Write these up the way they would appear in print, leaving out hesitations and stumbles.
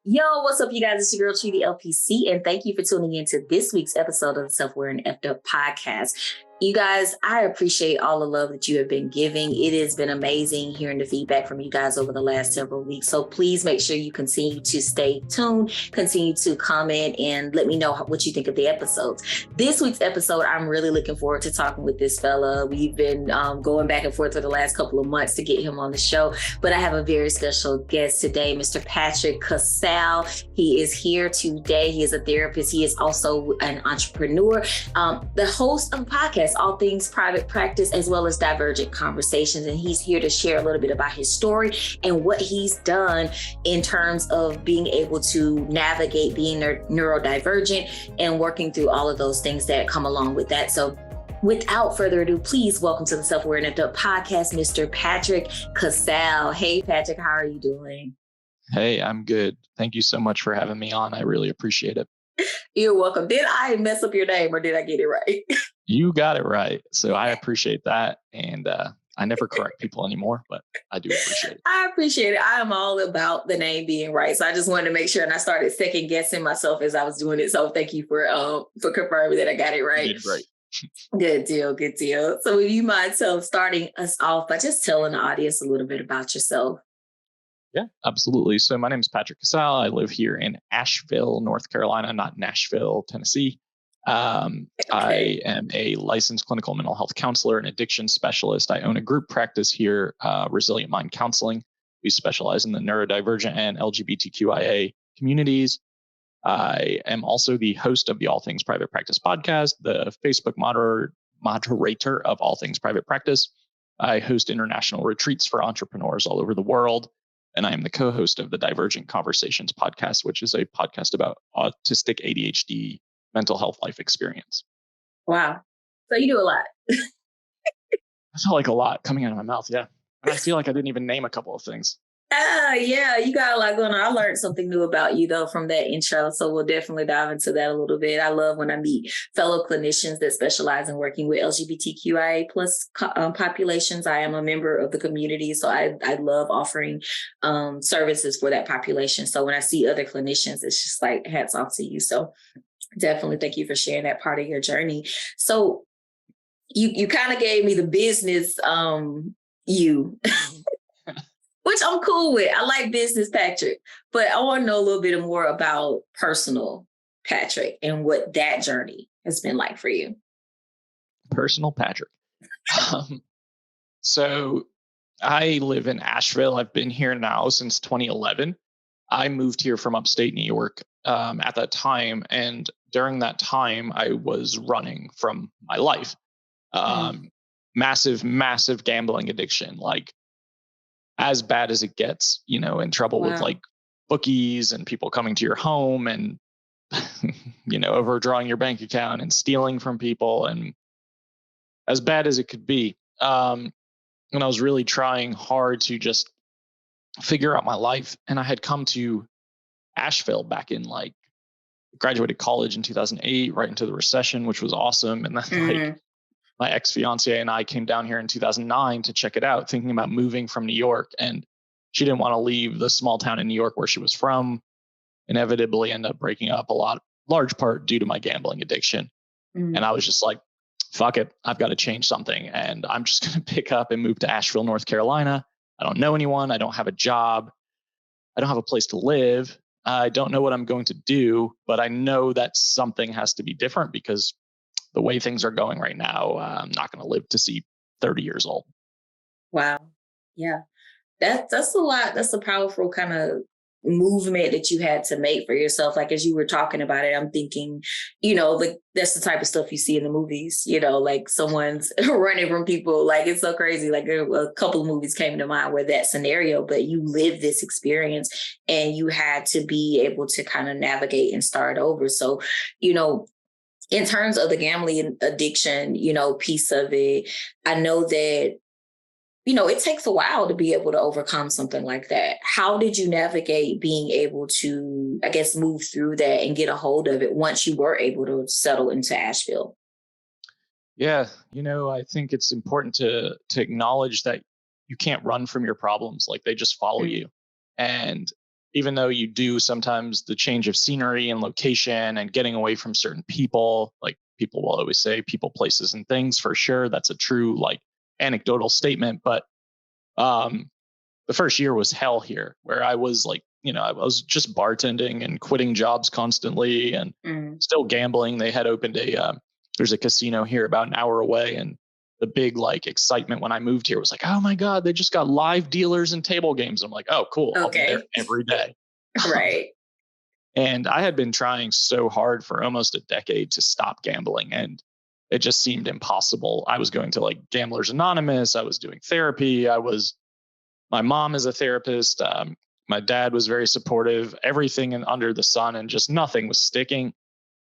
Yo, what's up, you guys? It's your girl, Trudy LPC, and thank you for tuning in to this week's episode of the Self-Aware and Effed Up podcast. You guys, I appreciate all the love that you have been giving. It has been amazing hearing the feedback from you guys over the last several weeks. So please make sure you continue to stay tuned, continue to comment, and let me know what you think of the episodes. This week's episode, I'm really looking forward to talking with this fella. We've been going back and forth for the last couple of months to get him on the show, but I have a very special guest today, Mr. Patrick Casale. He is here today. He is a therapist. He is also an entrepreneur, the host of a podcast, All Things Private Practice, as well as Divergent Conversations. And he's here to share a little bit about his story and what he's done in terms of being able to navigate being neurodivergent and working through all of those things that come along with that. So without further ado, please welcome to the Self-Aware and Effed Up podcast, Mr. Patrick Casale. Hey, Patrick, how are you doing? Hey, I'm good. Thank you so much for having me on. I really appreciate it. You're welcome. Did I mess up your name or did I get it right? You got it right. So I appreciate that. And I never correct people anymore, but I do appreciate it. I appreciate it. I am all about the name being right. So I just wanted to make sure, and I started second guessing myself as I was doing it. So thank you for confirming that I got it right. You did great. Good deal. Good deal. So would you mind starting us off by just telling the audience a little bit about yourself? Yeah, absolutely. So my name is Patrick Casale. I live here in Asheville, North Carolina, not Nashville, Tennessee. I am a licensed clinical mental health counselor and addiction specialist. I own a group practice here, Resilient Mind Counseling. We specialize in the neurodivergent and LGBTQIA communities. I am also the host of the All Things Private Practice podcast, the Facebook moderator of All Things Private Practice. I host international retreats for entrepreneurs all over the world. And I am the co-host of the Divergent Conversations podcast, which is a podcast about autistic ADHD mental health life experience. Wow. So you do a lot. I feel like a lot coming out of my mouth. Yeah. And I feel like I didn't even name a couple of things. Yeah, you got a lot going on. I learned something new about you, though, from that intro. So we'll definitely dive into that a little bit. I love when I meet fellow clinicians that specialize in working with LGBTQIA plus populations. I am a member of the community, so I love offering services for that population. So when I see other clinicians, it's just like hats off to you. So definitely thank you for sharing that part of your journey. So you kind of gave me the business which I'm cool with. I like business Patrick, but I want to know a little bit more about personal Patrick and what that journey has been like for you. Personal Patrick. So I live in Asheville. I've been here now since 2011. I moved here from upstate New York at that time. And during that time, I was running from my life. Massive gambling addiction, like as bad as it gets, in trouble with like bookies and people coming to your home and, overdrawing your bank account and stealing from people, and as bad as it could be. And I was really trying hard to just figure out my life. And I had come to Asheville back in graduated college in 2008, right into the recession, which was awesome. And then my ex-fiance and I came down here in 2009 to check it out, thinking about moving from New York. And she didn't want to leave the small town in New York where she was from. Inevitably ended up breaking up large part due to my gambling addiction. And I was just like, fuck it, I've got to change something. And I'm just going to pick up and move to Asheville, North Carolina. I don't know anyone. I don't have a job. I don't have a place to live. I don't know what I'm going to do, but I know that something has to be different because the way things are going right now, I'm not going to live to see 30 years old. Wow. Yeah. That's a lot. That's a powerful kind of movement that you had to make for yourself. Like, as you were talking about it, I'm thinking, that's the type of stuff you see in the movies, like someone's running from people. Like, it's so crazy. Like, a couple of movies came to mind where that scenario, but you lived this experience and you had to be able to kind of navigate and start over. So, in terms of the gambling addiction, piece of it, I know that, it takes a while to be able to overcome something like that. How did you navigate being able to, I guess, move through that and get a hold of it once you were able to settle into Asheville? Yeah, I think it's important to acknowledge that you can't run from your problems. Like, they just follow you. And even though you do sometimes the change of scenery and location and getting away from certain people, like people will always say people, places, and things, for sure. That's a true like anecdotal statement. But the first year was hell here, where I was like, I was just bartending and quitting jobs constantly and still gambling. They had opened there's a casino here about an hour away. And the big like excitement when I moved here was like, oh my God, they just got live dealers and table games. I'm like, oh, cool. I'll be there every day. Right. And I had been trying so hard for almost a decade to stop gambling, and it just seemed impossible. I was going to like Gamblers Anonymous. I was doing therapy. My mom is a therapist. My dad was very supportive, everything and under the sun, and just nothing was sticking.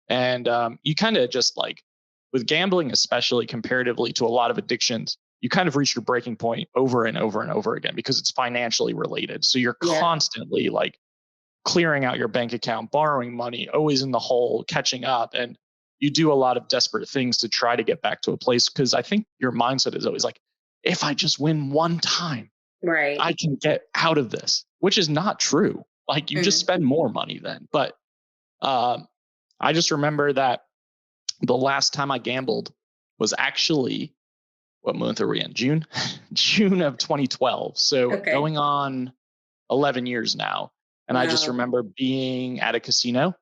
And you kind of just like, with gambling, especially comparatively to a lot of addictions, you kind of reach your breaking point over and over and over again because it's financially related. So you're constantly like clearing out your bank account, borrowing money, always in the hole, catching up. And you do a lot of desperate things to try to get back to a place, because I think your mindset is always like, if I just win one time, right, I can get out of this, which is not true. Like you just spend more money then. But I just remember that the last time I gambled was actually, what month are we in? June? June of 2012. So going on 11 years now. And I just remember being at a casino,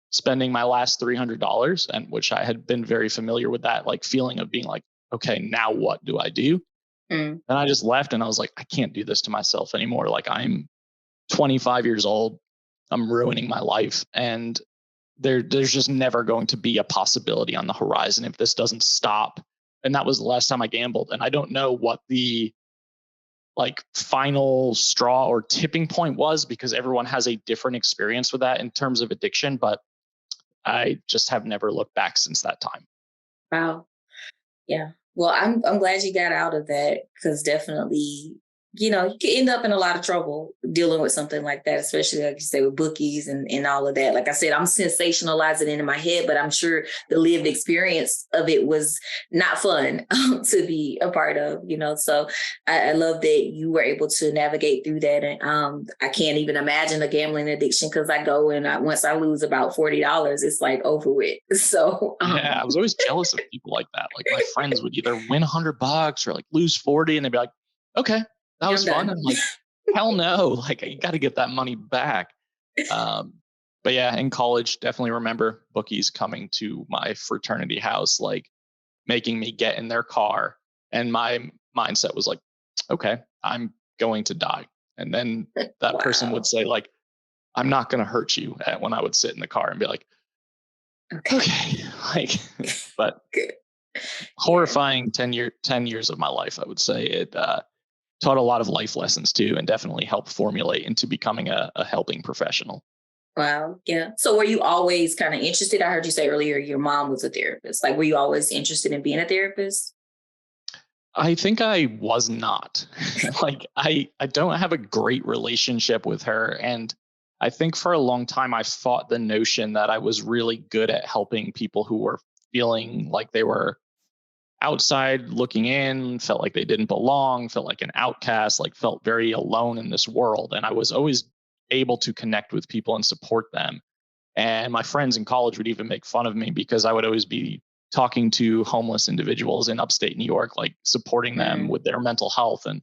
spending my last $300, and which I had been very familiar with that like feeling of being like, okay, now what do I do? And I just left and I was like, I can't do this to myself anymore. Like I'm 25 years old. I'm ruining my life. And there's just never going to be a possibility on the horizon if this doesn't stop. And that was the last time I gambled. And I don't know what the like final straw or tipping point was, because everyone has a different experience with that in terms of addiction. But I just have never looked back since that time. Wow. Yeah. Well, I'm glad you got out of that, because definitely, you can end up in a lot of trouble dealing with something like that, especially like you say with bookies and all of that. Like I said, I'm sensationalizing it in my head, but I'm sure the lived experience of it was not fun to be a part of, So I love that you were able to navigate through that. And I can't even imagine a gambling addiction, because I go and once I lose about $40, it's like over with. So yeah, I was always jealous of people like that. Like my friends would either win $100 or like lose 40, and they'd be like, okay, that was fun. I'm like, hell no, like you got to get that money back. But yeah, in college, definitely remember bookies coming to my fraternity house, like making me get in their car. And my mindset was like, okay, I'm going to die. And then that person would say like, I'm not going to hurt you, when I would sit in the car and be like, okay. Like, but horrifying 10 years of my life, I would say. It taught a lot of life lessons too, and definitely helped formulate into becoming a helping professional. Wow. Yeah. So were you always kind of interested? I heard you say earlier your mom was a therapist. Like, were you always interested in being a therapist? I think I was not. Like I don't have a great relationship with her. And I think for a long time I fought the notion that I was really good at helping people who were feeling like they were outside looking in, felt like they didn't belong, felt like an outcast, like felt very alone in this world. And I was always able to connect with people and support them. And my friends in college would even make fun of me because I would always be talking to homeless individuals in upstate New York, like supporting them with their mental health. And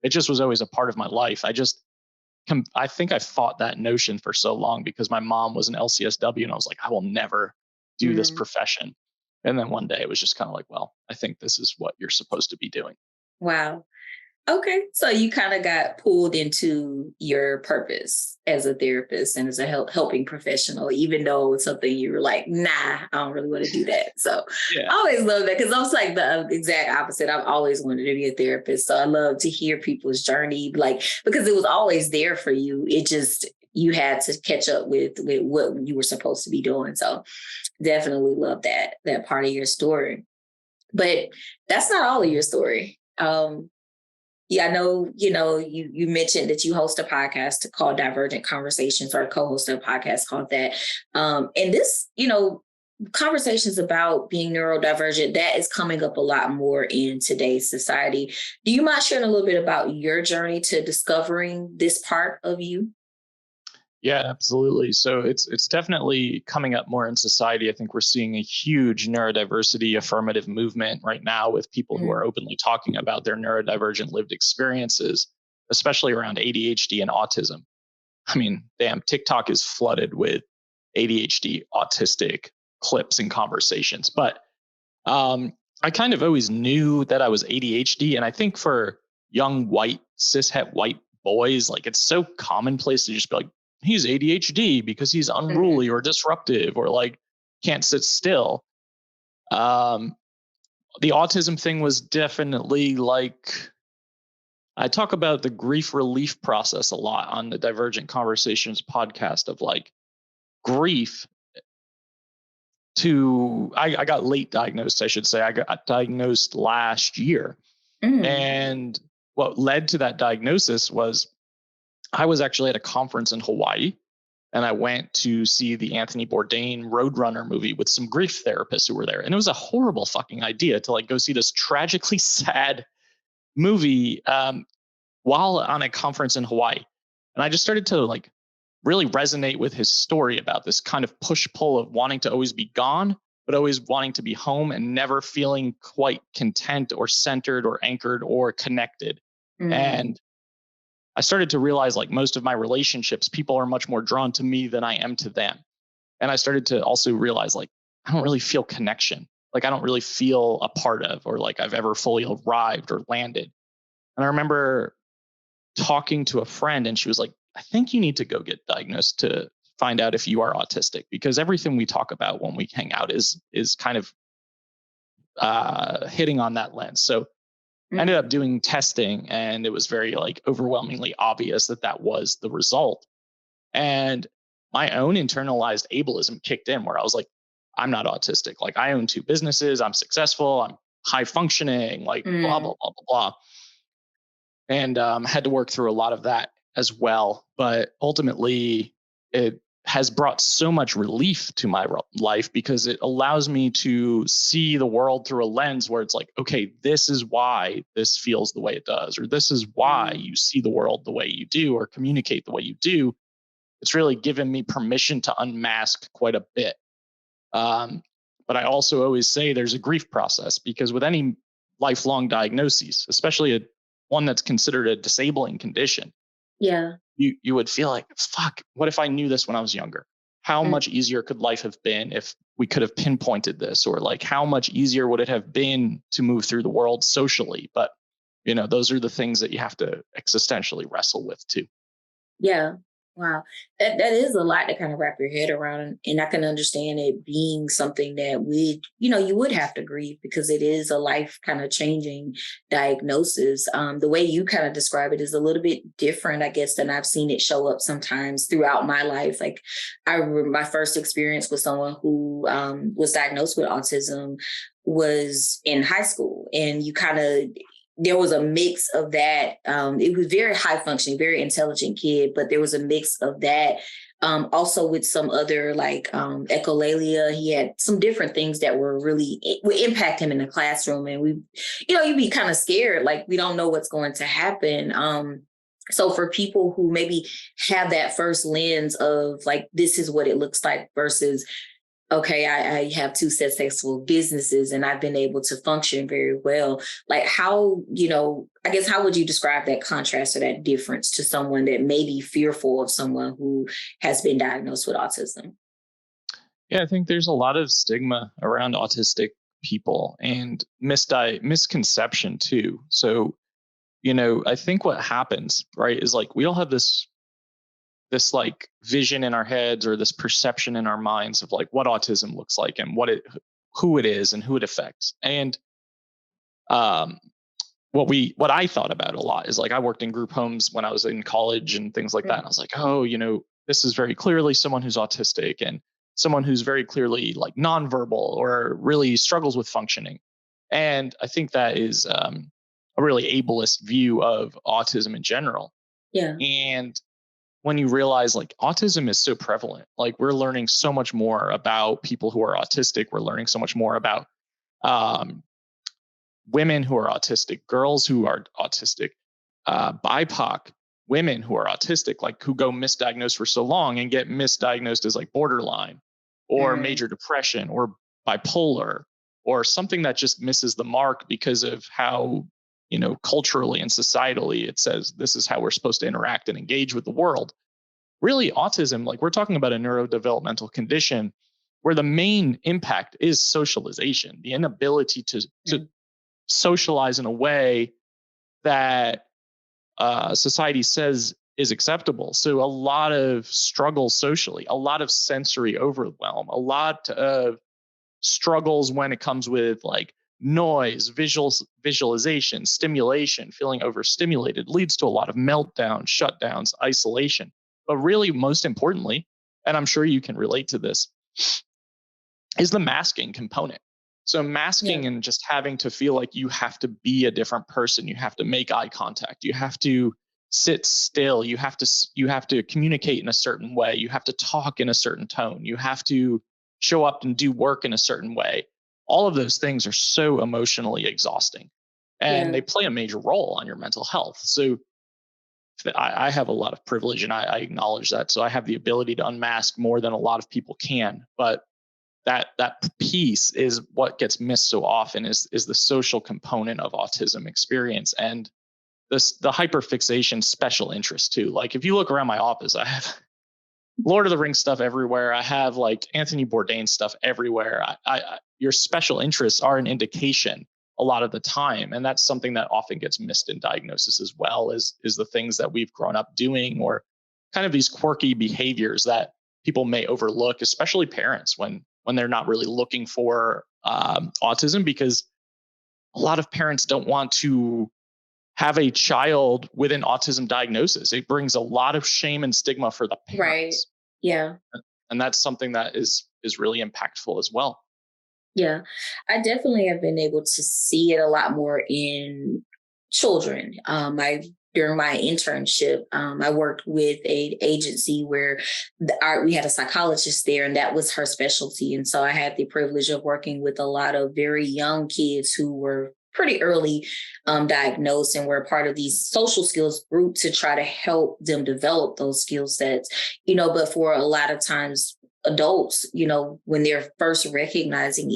it just was always a part of my life. I think I fought that notion for so long because my mom was an LCSW, and I was like, I will never do this profession. And then one day it was just kind of like, well, I think this is what you're supposed to be doing. Wow. Okay. So you kind of got pulled into your purpose as a therapist and as a helping professional, even though it's something you were like, nah, I don't really want to do that. So I always love that, because I was like the exact opposite. I've always wanted to be a therapist. So I love to hear people's journey, like, because it was always there for you. It just, you had to catch up with what you were supposed to be doing. So definitely love that part of your story. But that's not all of your story. Yeah, I know, you mentioned that you host a podcast called Divergent Conversations, or co-host a podcast called that. And this, conversations about being neurodivergent, that is coming up a lot more in today's society. Do you mind sharing a little bit about your journey to discovering this part of you? Yeah, absolutely. So it's definitely coming up more in society. I think we're seeing a huge neurodiversity affirmative movement right now with people who are openly talking about their neurodivergent lived experiences, especially around ADHD and autism. I mean, damn, TikTok is flooded with ADHD autistic clips and conversations. But I kind of always knew that I was ADHD. And I think for young white, cishet white boys, like it's so commonplace to just be like, he's ADHD because he's unruly or disruptive or like can't sit still. Um, the autism thing was definitely like, I talk about the grief relief process a lot on the Divergent Conversations podcast of like grief I got late diagnosed, I should say. I got diagnosed last year. And what led to that diagnosis was I was actually at a conference in Hawaii and I went to see the Anthony Bourdain Roadrunner movie with some grief therapists who were there. And it was a horrible fucking idea to like go see this tragically sad movie while on a conference in Hawaii. And I just started to like really resonate with his story about this kind of push pull of wanting to always be gone, but always wanting to be home and never feeling quite content or centered or anchored or connected. And I started to realize like most of my relationships, people are much more drawn to me than I am to them. And I started to also realize like, I don't really feel connection. Like I don't really feel a part of, or like I've ever fully arrived or landed. And I remember talking to a friend and she was like, I think you need to go get diagnosed to find out if you are autistic, because everything we talk about when we hang out is kind of hitting on that lens. So I ended up doing testing and it was very like overwhelmingly obvious that that was the result. And my own internalized ableism kicked in where I was like, I'm not autistic. Like I own 2 businesses. I'm successful. I'm high functioning, like blah, blah, blah, blah, blah. And had to work through a lot of that as well. But ultimately, it has brought so much relief to my life because it allows me to see the world through a lens where it's like, okay, this is why this feels the way it does, or this is why you see the world the way you do, or communicate the way you do. It's really given me permission to unmask quite a bit. But I also always say there's a grief process because with any lifelong diagnoses, especially one that's considered a disabling condition, you would feel like, fuck, what if I knew this when I was younger? How much easier could life have been if we could have pinpointed this? Or like, how much easier would it have been to move through the world socially? But, you know, those are the things that you have to existentially wrestle with too. Yeah. Wow. That is a lot to kind of wrap your head around. And I can understand it being something that you would have to grieve because it is a life kind of changing diagnosis. The way you kind of describe it is a little bit different, I guess, than I've seen it show up sometimes throughout my life. Like I remember my first experience with someone who was diagnosed with autism was in high school. And there was a mix of that. It was very high functioning, very intelligent kid, but there was a mix of that. Also with some other like echolalia. He had some different things that would impact him in the classroom. And you'd be kind of scared, like we don't know what's going to happen. So for people who maybe have that first lens of like, this is what it looks like versus, okay, I have 2 successful businesses and I've been able to function very well. Like how would you describe that contrast or that difference to someone that may be fearful of someone who has been diagnosed with autism? Yeah, I think there's a lot of stigma around autistic people and misconception too. So, I think what happens, right, is like we all have this like vision in our heads or this perception in our minds of like what autism looks like and who it is and who it affects. And what I thought about a lot is like I worked in group homes when I was in college and things like that. And I was like, oh, this is very clearly someone who's autistic and someone who's very clearly like nonverbal or really struggles with functioning. And I think that is a really ableist view of autism in general. Yeah. And when you realize like autism is so prevalent, like we're learning so much more about people who are autistic. We're learning so much more about women who are autistic, girls who are autistic, BIPOC women who are autistic, like who go misdiagnosed for so long and get misdiagnosed as like borderline or major depression or bipolar or something that just misses the mark because of how, culturally and societally it says this is how we're supposed to interact and engage with the world. Really, autism, like we're talking about a neurodevelopmental condition where the main impact is socialization, the inability to socialize in a way that society says is acceptable. So a lot of struggles socially, a lot of sensory overwhelm, a lot of struggles when it comes with like noise, visualization, stimulation, feeling overstimulated leads to a lot of meltdowns, shutdowns, isolation. But really, most importantly, and I'm sure you can relate to this, is the masking component. So masking and just having to feel like you have to be a different person, you have to make eye contact, you have to sit still, you have to communicate in a certain way, you have to talk in a certain tone, you have to show up and do work in a certain way. All of those things are so emotionally exhausting, and they play a major role on your mental health. So I have a lot of privilege, and I acknowledge that. So I have the ability to unmask more than a lot of people can, but that piece is what gets missed so often is the social component of autism experience, and the hyperfixation special interest too. Like if you look around my office, I have Lord of the Rings stuff everywhere. I have like Anthony Bourdain stuff everywhere. Your special interests are an indication a lot of the time, and that's something that often gets missed in diagnosis as well, is the things that we've grown up doing, or kind of these quirky behaviors that people may overlook, especially parents when they're not really looking for autism, because a lot of parents don't want to have a child with an autism diagnosis. It brings a lot of shame and stigma for the parents. Right. Yeah. And that's something that is really impactful as well. Yeah. I definitely have been able to see it a lot more in children. During my internship, I worked with an agency where we had a psychologist there, and that was her specialty. And so I had the privilege of working with a lot of very young kids who were pretty early diagnosed and were part of these social skills group to try to help them develop those skill sets, but for a lot of times adults, when they're first recognizing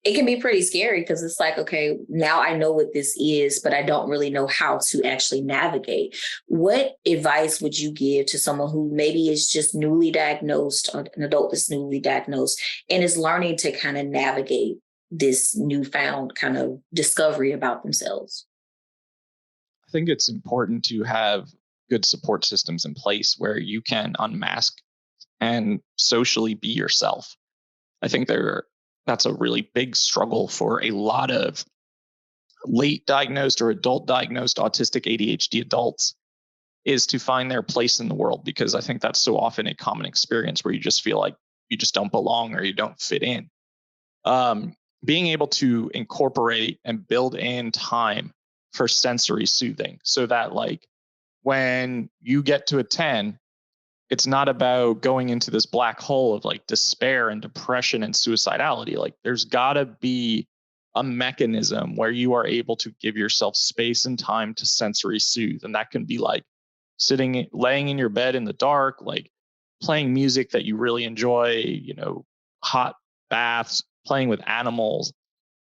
it can be pretty scary, because it's like, okay, now I know what this is, but I don't really know how to actually navigate. What advice would you give to someone who maybe is just newly diagnosed, or an adult that's newly diagnosed and is learning to kind of navigate this newfound kind of discovery about themselves? I think it's important to have good support systems in place where you can unmask and socially be yourself. I think that's a really big struggle for a lot of late diagnosed or adult diagnosed autistic ADHD adults, is to find their place in the world, because I think that's so often a common experience where you just feel like you just don't belong or you don't fit in. Being able to incorporate and build in time for sensory soothing, so that like when you get to a 10, it's not about going into this black hole of like despair and depression and suicidality. Like there's gotta be a mechanism where you are able to give yourself space and time to sensory soothe. And that can be like laying in your bed in the dark, like playing music that you really enjoy, hot baths, playing with animals,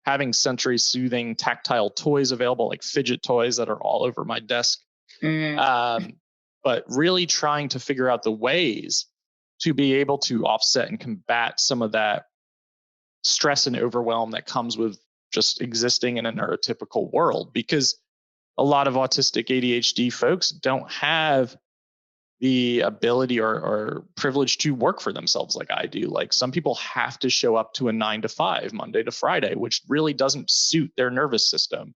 having sensory soothing tactile toys available, like fidget toys that are all over my desk. But really trying to figure out the ways to be able to offset and combat some of that stress and overwhelm that comes with just existing in a neurotypical world, because a lot of autistic ADHD folks don't have the ability or privilege to work for themselves like I do. Like some people have to show up to a 9 to 5, Monday to Friday, which really doesn't suit their nervous system.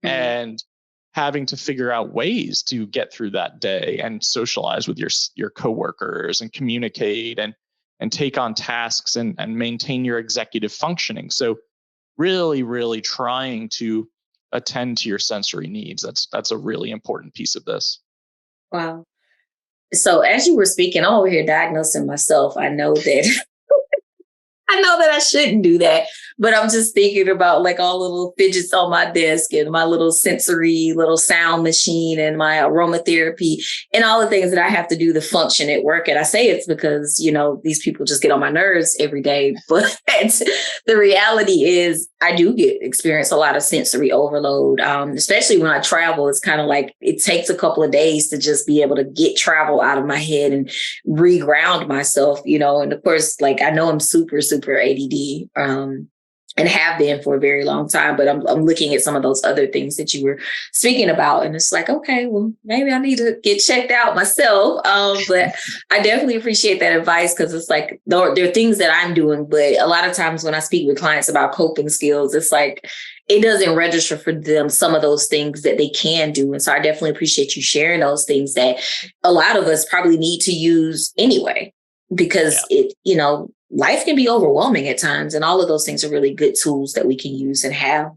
And having to figure out ways to get through that day and socialize with your coworkers and communicate and take on tasks and maintain your executive functioning. So really, really trying to attend to your sensory needs. That's a really important piece of this. Wow. So as you were speaking, I'm over here diagnosing myself. I know that I know that I shouldn't do that, but I'm just thinking about like all the little fidgets on my desk and my little sensory little sound machine and my aromatherapy and all the things that I have to do to function at work. And I say it's because, these people just get on my nerves every day. But the reality is I do experience a lot of sensory overload, especially when I travel. It's kind of like it takes a couple of days to just be able to get travel out of my head and reground myself, and of course, like I know I'm super, super ADD, and have been for a very long time, but I'm looking at some of those other things that you were speaking about. And it's like, okay, well, maybe I need to get checked out myself. But I definitely appreciate that advice because it's like, there are things that I'm doing, but a lot of times when I speak with clients about coping skills, it's like, it doesn't register for them some of those things that they can do. And so I definitely appreciate you sharing those things that a lot of us probably need to use anyway, because life can be overwhelming at times. And all of those things are really good tools that we can use and have.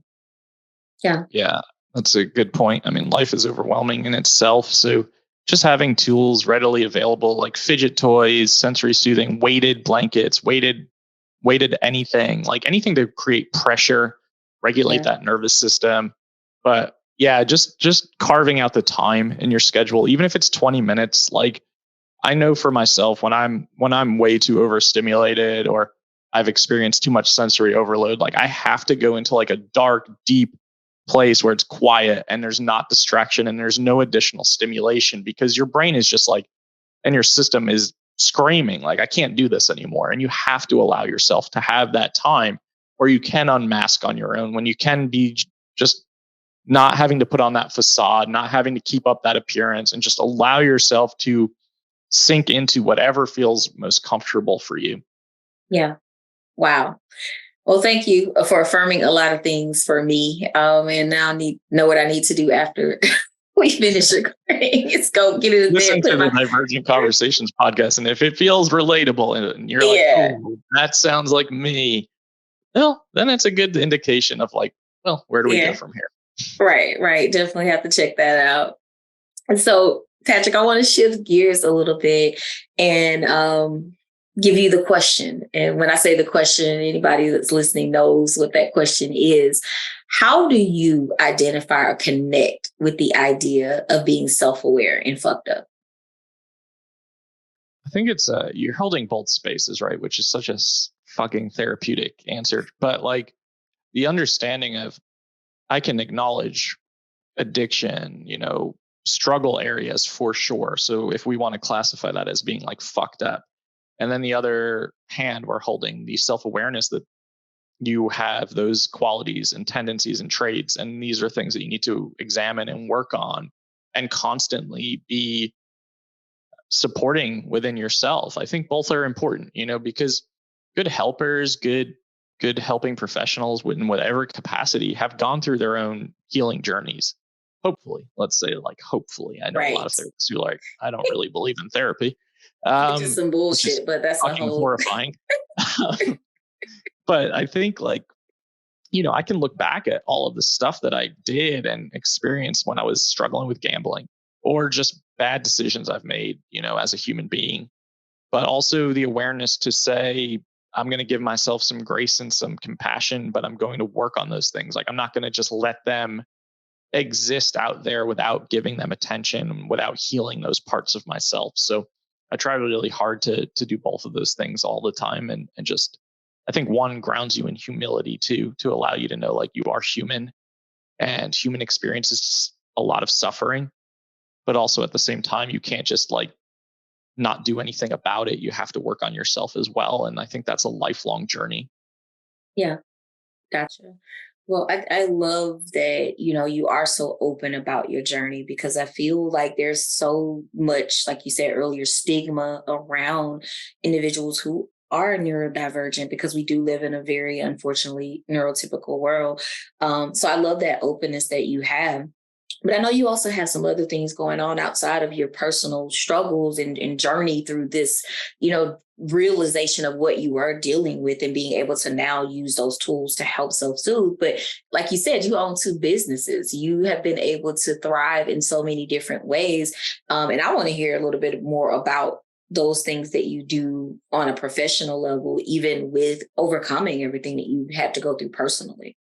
Yeah. Yeah, that's a good point. I mean, life is overwhelming in itself. So just having tools readily available like fidget toys, sensory soothing, weighted blankets, weighted anything, like anything to create pressure, regulate that nervous system. But yeah, just carving out the time in your schedule, even if it's 20 minutes, like I know for myself when I'm way too overstimulated or I've experienced too much sensory overload, like I have to go into like a dark, deep place where it's quiet and there's not distraction and there's no additional stimulation because your brain is just like, and your system is screaming like, I can't do this anymore. And you have to allow yourself to have that time where you can unmask on your own, when you can be just not having to put on that facade, not having to keep up that appearance, and just allow yourself to sink into whatever feels most comfortable for you. Yeah. Wow. Well, thank you for affirming a lot of things for me. And now I know what I need to do after we finish recording. Let's go get it in Listen there. to the Divergent Conversations podcast, and if it feels relatable and you're like, oh, that sounds like me, well, then it's a good indication of like, well, where do we go from here? Right. Definitely have to check that out. And so, Patrick, I want to shift gears a little bit and give you the question. And when I say the question, anybody that's listening knows what that question is. How do you identify or connect with the idea of being self-aware and fucked up? I think it's you're holding both spaces, right? Which is such a fucking therapeutic answer. But like the understanding of I can acknowledge addiction, struggle areas for sure. So if we want to classify that as being like fucked up, and then the other hand, we're holding the self-awareness that you have those qualities and tendencies and traits. And these are things that you need to examine and work on and constantly be supporting within yourself. I think both are important, because good helpers, good helping professionals in whatever capacity have gone through their own healing journeys. Hopefully, let's say like hopefully. I know a lot of therapists who like, I don't really believe in therapy. Which is some bullshit, but that's fucking horrifying. But I think like, I can look back at all of the stuff that I did and experienced when I was struggling with gambling or just bad decisions I've made, as a human being, but also the awareness to say, I'm going to give myself some grace and some compassion, but I'm going to work on those things. Like I'm not going to just let them exist out there without giving them attention, without healing those parts of myself. So I try really hard to do both of those things all the time. And just, I think one grounds you in humility too, to allow you to know like you are human and human experience is a lot of suffering, but also at the same time, you can't just like not do anything about it. You have to work on yourself as well. And I think that's a lifelong journey. Yeah. Gotcha. Well, I love that, you are so open about your journey because I feel like there's so much, like you said earlier, stigma around individuals who are neurodivergent because we do live in a very, unfortunately, neurotypical world. So I love that openness that you have. But I know you also have some other things going on outside of your personal struggles and journey through this, realization of what you are dealing with and being able to now use those tools to help self-soothe. But like you said, you own two businesses. You have been able to thrive in so many different ways. And I want to hear a little bit more about those things that you do on a professional level, even with overcoming everything that you had to go through personally.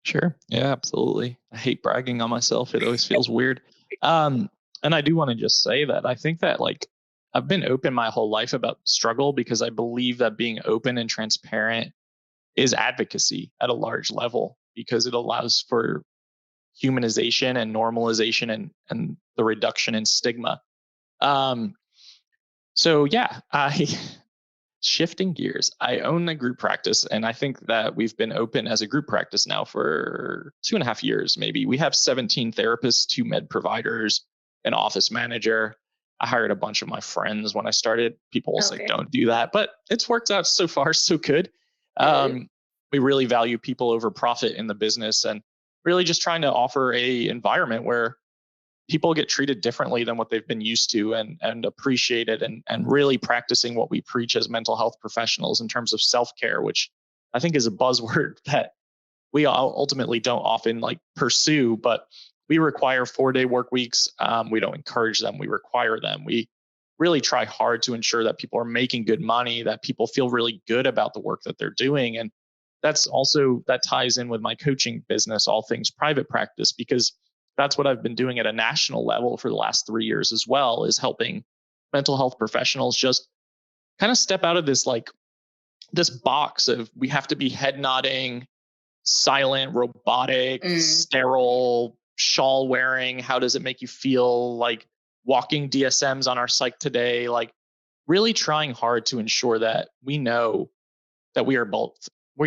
Sure. Yeah, absolutely. I hate bragging on myself. It always feels weird. Um, and I do want to just say that I think that like I've been open my whole life about struggle because I believe that being open and transparent is advocacy at a large level because it allows for humanization and normalization and the reduction in stigma. Um, so yeah, I shifting gears. I own a group practice, and I think that we've been open as a group practice now for 2.5 years, maybe. We have 17 therapists, 2 med providers, an office manager. I hired a bunch of my friends when I started. People will say, Okay. don't do that, but it's worked out so far, so good. Good. We really value people over profit in the business and really just trying to offer a environment where people get treated differently than what they've been used to and appreciate it and really practicing what we preach as mental health professionals in terms of self-care, which I think is a buzzword that we ultimately don't often like pursue, but we require 4-day work weeks. We don't encourage them. We require them. We really try hard to ensure that people are making good money, that people feel really good about the work that they're doing. And that ties in with my coaching business, all things private practice, because that's what I've been doing at a national level for the last 3 years as well, is helping mental health professionals just kind of step out of this box of we have to be head nodding, silent, robotic, Mm, sterile, shawl wearing. How does it make you feel? Like walking DSMs on our site today, like really trying hard to ensure that we know that we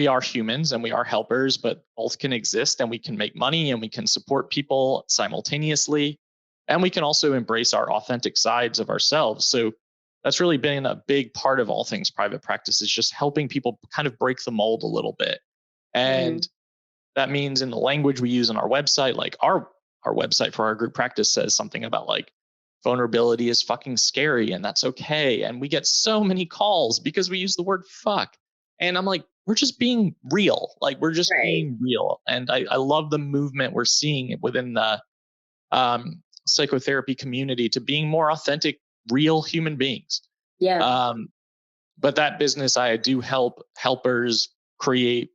are humans and we are helpers, but both can exist and we can make money and we can support people simultaneously. And we can also embrace our authentic sides of ourselves. So that's really been a big part of all things private practice, is just helping people kind of break the mold a little bit. mm, And that means in the language we use on our website, like our website for our group practice says something about like vulnerability is fucking scary and that's okay. And we get so many calls because we use the word fuck. And I'm like, we're just being real. Like we're just right. being real. And I love the movement we're seeing within the psychotherapy community to being more authentic, real human beings. Yeah. Um, but that business, I do help helpers create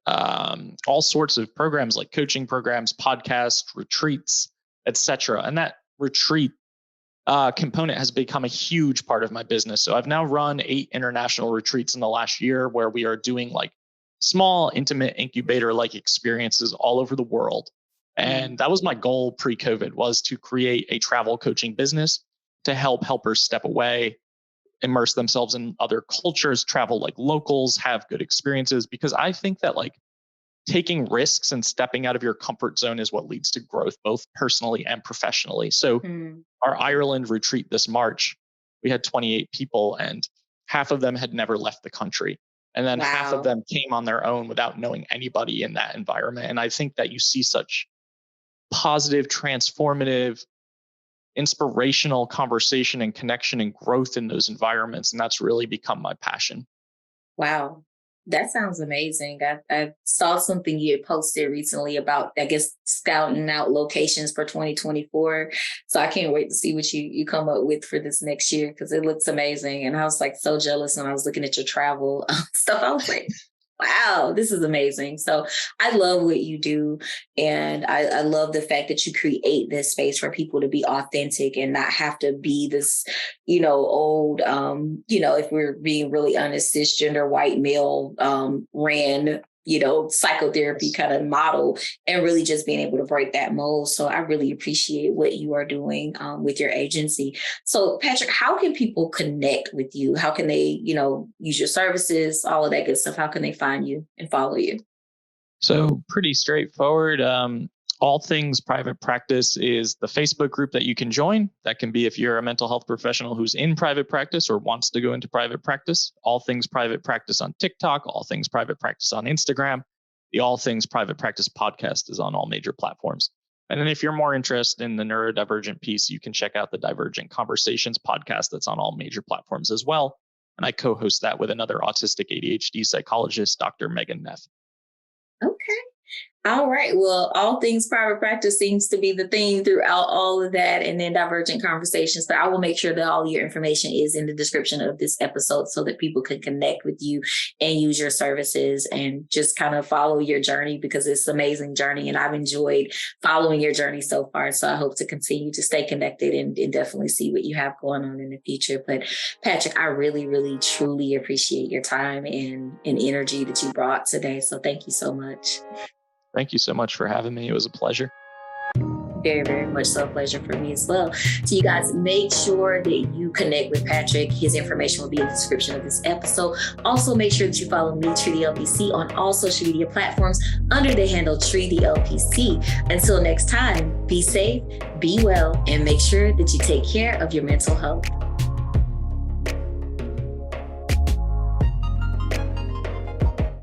all sorts of programs like coaching programs, podcasts, retreats, etc. And that retreat component has become a huge part of my business. So I've now run 8 international retreats in the last year where we are doing like small, intimate incubator like experiences all over the world. Mm, And that was my goal pre-COVID, was to create a travel coaching business to help helpers step away, immerse themselves in other cultures, travel like locals, have good experiences. Because I think that like taking risks and stepping out of your comfort zone is what leads to growth, both personally and professionally. So mm. our Ireland retreat this March, we had 28 people and half of them had never left the country. And then half of Wow. them came on their own without knowing anybody in that environment. And I think that you see such positive, transformative, inspirational conversation and connection and growth in those environments. And that's really become my passion. Wow. That sounds amazing. I saw something you had posted recently about, I guess, scouting out locations for 2024. So I can't wait to see what you come up with for this next year because it looks amazing. And I was like so jealous when I was looking at your travel stuff. I was like, wow, this is amazing. So I love what you do. And I love the fact that you create this space for people to be authentic and not have to be this, old, if we're being really honest, cisgender white male ran, psychotherapy Yes. kind of model, and really just being able to break that mold. So I really appreciate what you are doing with your agency. So Patrick, how can people connect with you? How can they, use your services, all of that good stuff? How can they find you and follow you? So pretty straightforward. All things private practice is the Facebook group that you can join. That can be if you're a mental health professional who's in private practice or wants to go into private practice. All things private practice on TikTok, all things private practice on Instagram. The All Things Private Practice podcast is on all major platforms. And then if you're more interested in the neurodivergent piece, you can check out the Divergent Conversations podcast that's on all major platforms as well. And I co-host that with another autistic ADHD psychologist, Dr. Megan Neff. Okay. All right. Well, all things private practice seems to be the theme throughout all of that, and then Divergent Conversations. But I will make sure that all your information is in the description of this episode so that people can connect with you and use your services and just kind of follow your journey, because it's an amazing journey. And I've enjoyed following your journey so far. So I hope to continue to stay connected and definitely see what you have going on in the future. But Patrick, I really, really, truly appreciate your time and energy that you brought today. So thank you so much. Thank you so much for having me. It was a pleasure. Very, very much so a pleasure for me as well. So you guys, make sure that you connect with Patrick. His information will be in the description of this episode. Also, make sure that you follow me, Tree the LPC, on all social media platforms under the handle Tree the LPC. Until next time, be safe, be well, and make sure that you take care of your mental health.